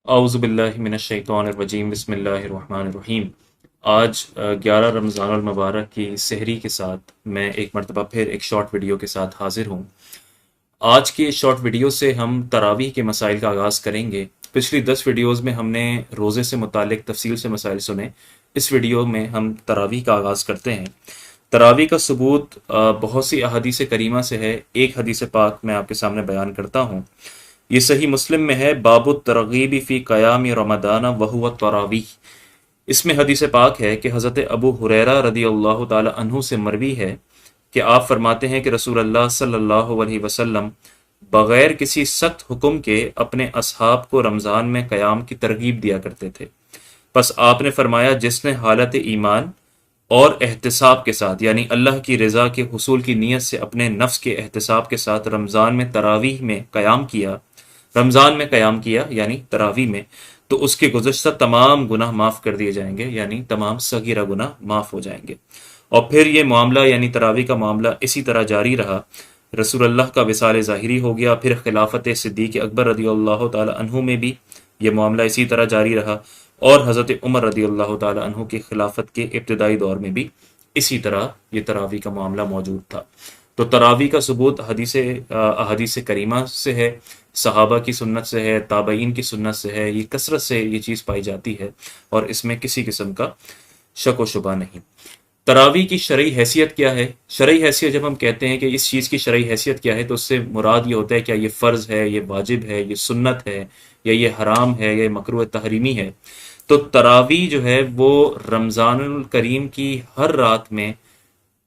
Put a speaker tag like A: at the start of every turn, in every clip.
A: اعوذ باللہ من الشیطان الرجیم بسم اللہ الرحمن الرحیم۔ آج 11 رمضان المبارک کی سحری کے ساتھ میں ایک مرتبہ پھر ایک شارٹ ویڈیو کے ساتھ حاضر ہوں۔ آج کی شارٹ ویڈیو سے ہم تراویح کے مسائل کا آغاز کریں گے۔ پچھلی 10 ویڈیوز میں ہم نے روزے سے متعلق تفصیل سے مسائل سنے۔ اس ویڈیو میں ہم تراویح کا آغاز کرتے ہیں۔ تراویح کا ثبوت بہت سی احادیث کریمہ سے ہے۔ ایک حدیث پاک میں آپ کے سامنے بیان کرتا ہوں۔ یہ صحیح مسلم میں ہے، باب الترغیب فی قیام رمضان وہو التراویح۔ اس میں حدیث پاک ہے کہ حضرت ابو ہریرہ رضی اللہ تعالی عنہ سے مروی ہے کہ آپ فرماتے ہیں کہ رسول اللہ صلی اللہ علیہ وسلم بغیر کسی سخت حکم کے اپنے اصحاب کو رمضان میں قیام کی ترغیب دیا کرتے تھے۔ پس آپ نے فرمایا، جس نے حالت ایمان اور احتساب کے ساتھ، یعنی اللہ کی رضا کے حصول کی نیت سے اپنے نفس کے احتساب کے ساتھ رمضان میں تراویح میں قیام کیا، رمضان میں قیام کیا یعنی تراویح میں، تو اس کے گزشتہ تمام گناہ معاف کر دیے جائیں گے، یعنی تمام صغیرہ گناہ معاف ہو جائیں گے۔ اور پھر یہ معاملہ یعنی تراویح کا معاملہ اسی طرح جاری رہا۔ رسول اللہ کا وصال ظاہری ہو گیا، پھر خلافت صدیق اکبر رضی اللہ تعالی عنہ میں بھی یہ معاملہ اسی طرح جاری رہا، اور حضرت عمر رضی اللہ تعالی عنہ کی خلافت کے ابتدائی دور میں بھی اسی طرح یہ تراویح کا معاملہ موجود تھا۔ تو تراویح کا ثبوت احادیث کریمہ سے ہے، صحابہ کی سنت سے ہے، تابعین کی سنت سے ہے، یہ کثرت سے یہ چیز پائی جاتی ہے، اور اس میں کسی قسم کا شک و شبہ نہیں۔ تراویح کی شرعی حیثیت کیا ہے؟ شرعی حیثیت جب ہم کہتے ہیں کہ اس چیز کی شرعی حیثیت کیا ہے، تو اس سے مراد یہ ہوتا ہے کہ یہ فرض ہے، یہ واجب ہے، یہ سنت ہے، یا یہ حرام ہے، یا یہ مکروہ تحریمی ہے۔ تو تراویح جو ہے وہ رمضان الکریم کی ہر رات میں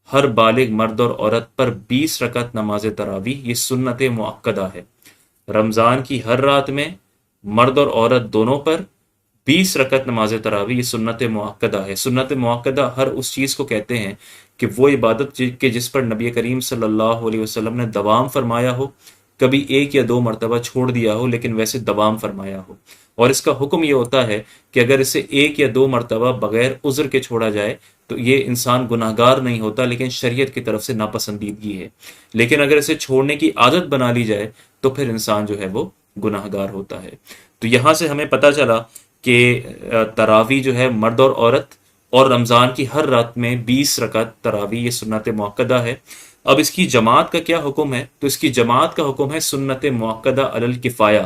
A: ہر بالغ مرد اور عورت پر 20 رکعت نماز تراویح، یہ سنت مؤکدہ ہے۔ رمضان کی ہر رات میں مرد اور عورت دونوں پر 20 رکعت نماز تراویح، یہ سنت مؤکدہ ہے۔ سنت مؤکدہ ہر اس چیز کو کہتے ہیں کہ وہ عبادت کہ جس پر نبی کریم صلی اللہ علیہ وسلم نے دوام فرمایا ہو، کبھی ایک یا دو مرتبہ چھوڑ دیا ہو لیکن ویسے دوام فرمایا ہو۔ اور اس کا حکم یہ ہوتا ہے کہ اگر اسے ایک یا دو مرتبہ بغیر عذر کے چھوڑا جائے تو یہ انسان گناہ گار نہیں ہوتا، لیکن شریعت کی طرف سے ناپسندیدگی ہے۔ لیکن اگر اسے چھوڑنے کی عادت بنا لی جائے تو پھر انسان جو ہے وہ گناہ گار ہوتا ہے۔ تو یہاں سے ہمیں پتہ چلا کہ تراویح جو ہے مرد اور عورت، اور رمضان کی ہر رات میں 20 رکعت تراویح، یہ سنت مؤکدہ ہے۔ اب اس کی جماعت کا کیا حکم ہے؟ تو اس کی جماعت کا حکم ہے سنت مؤکدہ علی الکفایہ۔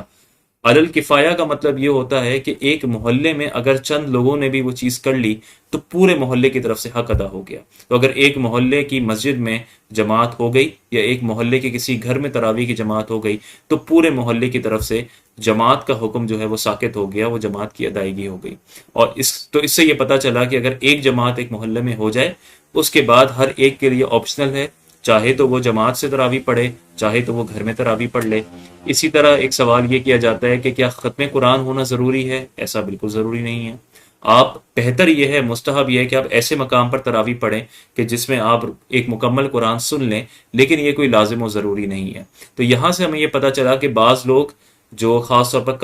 A: علی الکفایہ کا مطلب یہ ہوتا ہے کہ ایک محلے میں اگر چند لوگوں نے بھی وہ چیز کر لی تو پورے محلے کی طرف سے حق ادا ہو گیا۔ تو اگر ایک محلے کی مسجد میں جماعت ہو گئی، یا ایک محلے کے کسی گھر میں تراویح کی جماعت ہو گئی، تو پورے محلے کی طرف سے جماعت کا حکم جو ہے وہ ساقط ہو گیا، وہ جماعت کی ادائیگی ہو گئی۔ اور اس سے یہ پتہ چلا کہ اگر ایک جماعت ایک محلے میں ہو جائے، اس کے بعد ہر ایک کے لیے آپشنل ہے، چاہے تو وہ جماعت سے تراویح پڑھے، چاہے تو وہ گھر میں تراویح پڑھ لے۔ اسی طرح ایک سوال یہ کیا جاتا ہے کہ کیا ختم قرآن ہونا ضروری ہے؟ ایسا بالکل ضروری نہیں ہے۔ آپ بہتر یہ ہے، مستحب یہ ہے کہ آپ ایسے مقام پر تراویح پڑھیں کہ جس میں آپ ایک مکمل قرآن سن لیں، لیکن یہ کوئی لازم و ضروری نہیں ہے۔ تو یہاں سے ہمیں یہ پتہ چلا کہ بعض لوگ جو خاص طور پر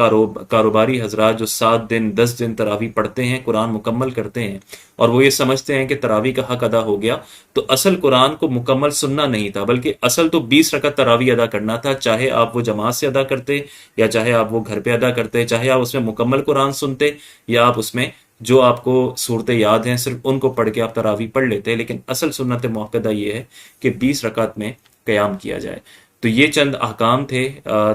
A: کاروباری حضرات جو 7 دن 10 دن تراویح پڑھتے ہیں، قرآن مکمل کرتے ہیں، اور وہ یہ سمجھتے ہیں کہ تراویح کا حق ادا ہو گیا، تو اصل قرآن کو مکمل سننا نہیں تھا، بلکہ اصل تو 20 رکعت تراویح ادا کرنا تھا، چاہے آپ وہ جماعت سے ادا کرتے، یا چاہے آپ وہ گھر پہ ادا کرتے، چاہے آپ اس میں مکمل قرآن سنتے، یا آپ اس میں جو آپ کو صورتیں یاد ہیں صرف ان کو پڑھ کے آپ تراویح پڑھ لیتے۔ لیکن اصل سنت مؤکدہ یہ ہے کہ 20 رکعت میں قیام کیا جائے۔ تو یہ چند احکام تھے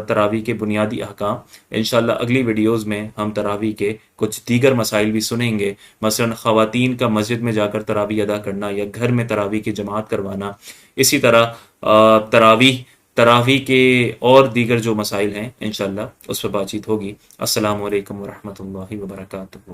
A: تراویح کے بنیادی احکام۔ انشاءاللہ اگلی ویڈیوز میں ہم تراویح کے کچھ دیگر مسائل بھی سنیں گے، مثلا خواتین کا مسجد میں جا کر تراویح ادا کرنا، یا گھر میں تراویح کی جماعت کروانا۔ اسی طرح تراویح کے اور دیگر جو مسائل ہیں انشاءاللہ اس پر بات چیت ہوگی۔ السلام علیکم ورحمۃ اللہ وبرکاتہ۔